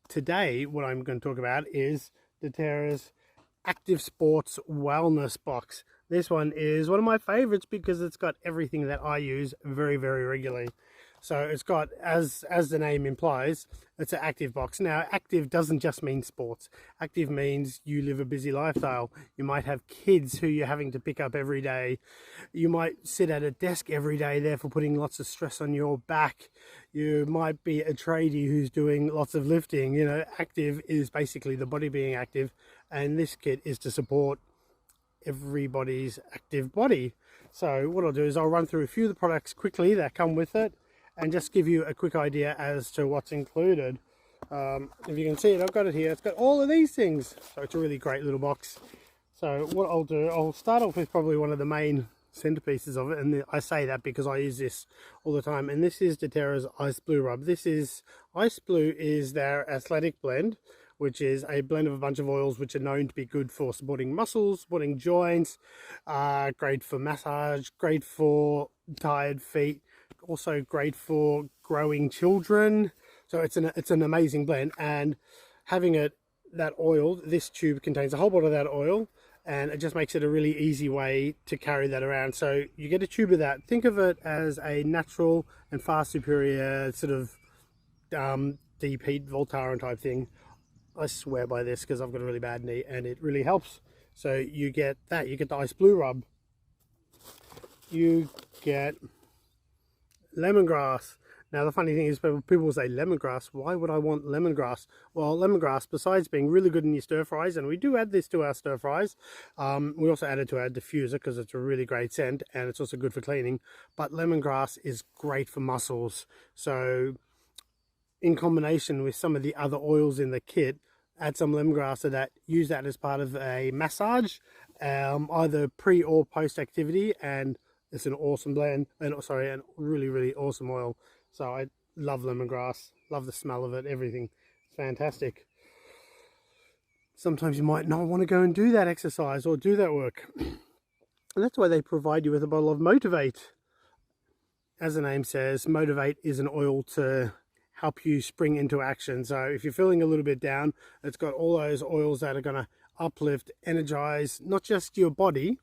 today what I'm going to talk about is doTERRA's Active Sports Wellness Box. This one is one of my favorites because it's got everything that I use very, very regularly. So it's got, as the name implies, it's an active box. Now, active doesn't just mean sports. Active means you live a busy lifestyle. You might have kids who you're having to pick up every day. You might sit at a desk every day, therefore putting lots of stress on your back. You might be a tradie who's doing lots of lifting. You know, active is basically the body being active, and this kit is to support everybody's active body. So what I'll do is I'll run through a few of the products quickly that come with it and just give you a quick idea as to what's included. If you can see it, I've got it here. It's got all of these things, so it's a really great little box. So what I'll do, I'll start off with probably one of the main centerpieces of it, and I say that because I use this all the time, and this is doTERRA's Ice Blue Rub. This is Ice Blue is their athletic blend, which is a blend of a bunch of oils which are known to be good for supporting muscles, supporting joints, great for massage, great for tired feet, also great for growing children. So it's an amazing blend, and having it that oil, this tube contains a whole bottle of that oil, and it just makes it a really easy way to carry that around. So you get a tube of that. Think of it as a natural and far superior sort of deep heat Voltaren type thing. I swear by this because I've got a really bad knee and it really helps. So you get that, you get the Ice Blue Rub, you get lemongrass. Now the funny thing is people will say lemongrass, why would I want lemongrass? Well, lemongrass, besides being really good in your stir fries, and we do add this to our stir fries, we also add it to our diffuser because it's a really great scent and it's also good for cleaning, but lemongrass is great for muscles. So in combination with some of the other oils in the kit, add some lemongrass to that, use that as part of a massage, either pre or post activity, and it's an awesome blend, and sorry, a really, really awesome oil. So I love lemongrass, love the smell of it, everything. It's fantastic. Sometimes you might not want to go and do that exercise or do that work. And that's why they provide you with a bottle of Motivate. As the name says, Motivate is an oil to help you spring into action. So if you're feeling a little bit down, it's got all those oils that are going to uplift, energize, not just your body,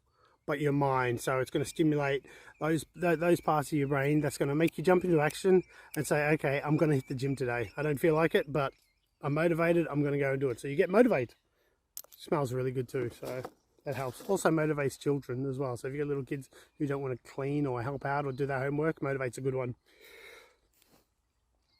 but your mind. So it's going to stimulate those parts of your brain that's going to make you jump into action and say, okay, I'm going to hit the gym today. I don't feel like it, but I'm motivated. I'm going to go and do it. So you get Motivate. Smells really good too, so that helps. Also motivates children as well. So if you've got little kids who don't want to clean or help out or do their homework, Motivate's a good one.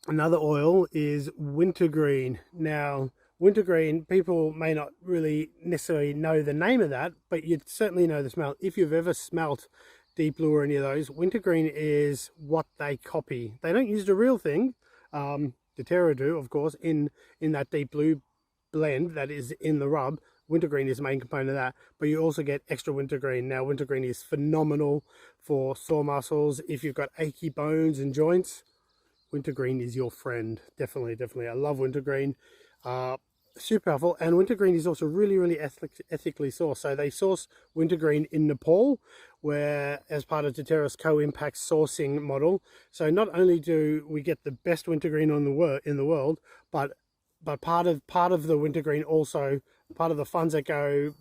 Another oil is Wintergreen. Now, Wintergreen, people may not really necessarily know the name of that, but you'd certainly know the smell. If you've ever smelt Deep Blue or any of those, Wintergreen is what they copy. They don't use the real thing. doTERRA do, of course, in that Deep Blue blend that is in the rub. Wintergreen is the main component of that, but you also get extra Wintergreen. Now, Wintergreen is phenomenal for sore muscles. If you've got achy bones and joints, Wintergreen is your friend. Definitely, definitely. I love Wintergreen. Super powerful. And Wintergreen is also really, really ethically sourced. So they source Wintergreen in Nepal, where as part of doTERRA's co-impact sourcing model. So not only do we get the best Wintergreen in the world, but part of the Wintergreen also, part of the funds that go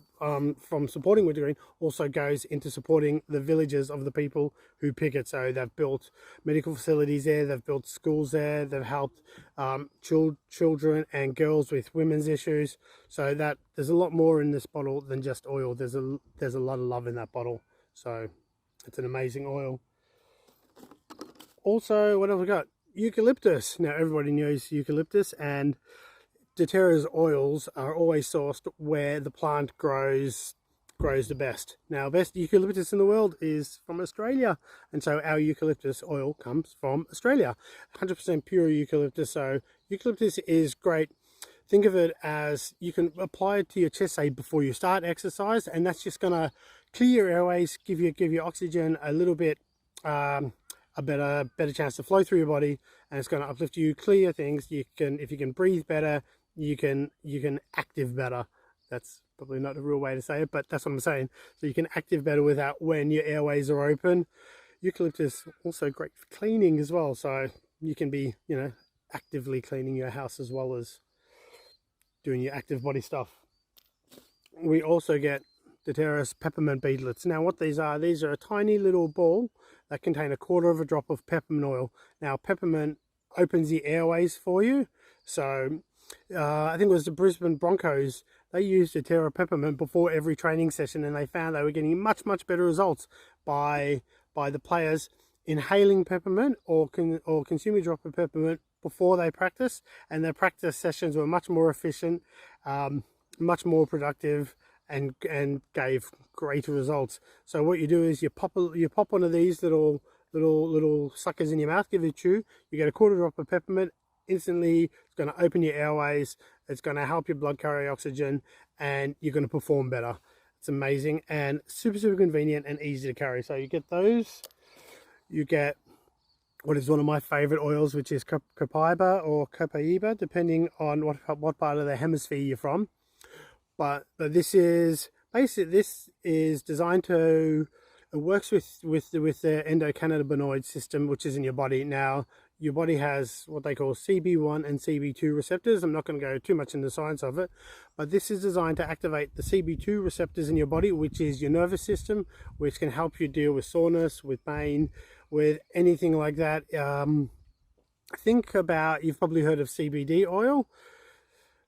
from supporting Wintergreen also goes into supporting the villages of the people who pick it. So they've built medical facilities there, they've built schools there, they've helped children and girls with women's issues. So that there's a lot more in this bottle than just oil. There's a lot of love in that bottle. So it's an amazing oil. Also, what else we got? Eucalyptus. Now everybody knows eucalyptus, and doTERRA's oils are always sourced where the plant grows the best. Now, best eucalyptus in the world is from Australia, and so our eucalyptus oil comes from Australia. 100% pure eucalyptus. So eucalyptus is great. Think of it as you can apply it to your chest, say before you start exercise, and that's just going to clear your airways, give you oxygen a little bit, a better chance to flow through your body, and it's going to uplift you, clear things. If you can breathe better, you can active better. That's probably not the real way to say it, but that's what I'm saying. So you can active better without when your airways are open. Eucalyptus also great for cleaning as well. So you can be, actively cleaning your house as well as doing your active body stuff. We also get doTERRA's Peppermint beadlets. Now what these are a tiny little ball that contain 1/4 of a drop of peppermint oil. Now peppermint opens the airways for you, so I think it was the Brisbane Broncos, they used doTERRA Peppermint before every training session, and they found they were getting much better results by the players inhaling peppermint or consuming a drop of peppermint before they practice, and their practice sessions were much more efficient, much more productive, and gave greater results. So what you do is you pop one of these little suckers in your mouth, give it a chew, you get 1/4 drop of peppermint. Instantly it's going to open your airways, it's going to help your blood carry oxygen, and you're going to perform better. It's amazing and super convenient and easy to carry. So you get those, you get what is one of my favorite oils, which is copaiba or copaiba, depending on what part of the hemisphere you're from. But this is basically, this is designed to, it works with the endocannabinoid system, which is in your body. Now your body has what they call CB1 and CB2 receptors. I'm not going to go too much into the science of it, but this is designed to activate the CB2 receptors in your body, which is your nervous system, which can help you deal with soreness, with pain, with anything like that. Think about, you've probably heard of CBD oil.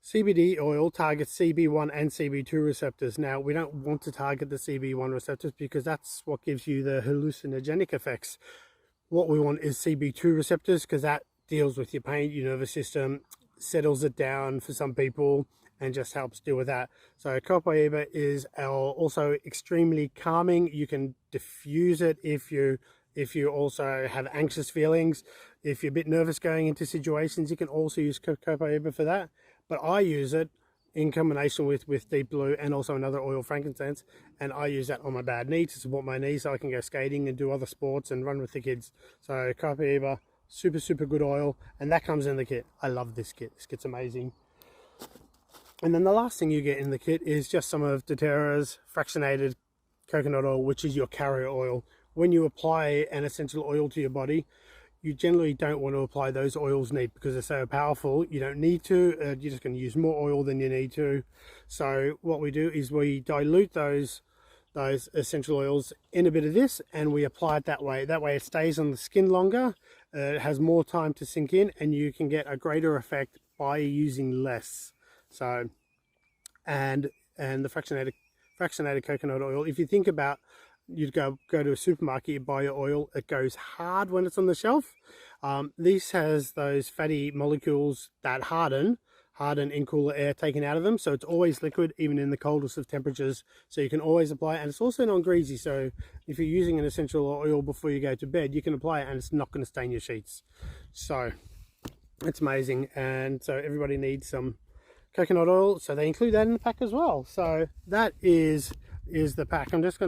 CBD oil targets CB1 and CB2 receptors. Now, we don't want to target the CB1 receptors because that's what gives you the hallucinogenic effects. What we want is CB2 receptors, because that deals with your pain, your nervous system, settles it down for some people, and just helps deal with that. So copaiba is also extremely calming. You can diffuse it if you also have anxious feelings. If you're a bit nervous going into situations, you can also use copaiba for that. But I use it in combination with Deep Blue and also another oil, frankincense, and I use that on my bad knee to support my knee so I can go skating and do other sports and run with the kids. So copaiba, super good oil, and that comes in the kit. I love this kit. This kit's amazing. And then the last thing you get in the kit is just some of doTERRA's fractionated coconut oil, which is your carrier oil. When you apply an essential oil to your body, you generally don't want to apply those oils neat because they're so powerful. You don't need to. You're just going to use more oil than you need to. So what we do is we dilute those essential oils in a bit of this, and we apply it that way. That way it stays on the skin longer. It has more time to sink in, and you can get a greater effect by using less. So, and the fractionated coconut oil. If you think about, you'd go to a supermarket, you buy your oil, it goes hard when it's on the shelf. This has those fatty molecules that harden in cooler air taken out of them, so it's always liquid even in the coldest of temperatures, so you can always apply it. And it's also non-greasy, so if you're using an essential oil before you go to bed, you can apply it and it's not going to stain your sheets. So it's amazing. And so everybody needs some coconut oil, so they include that in the pack as well. So that is the pack. I'm just going to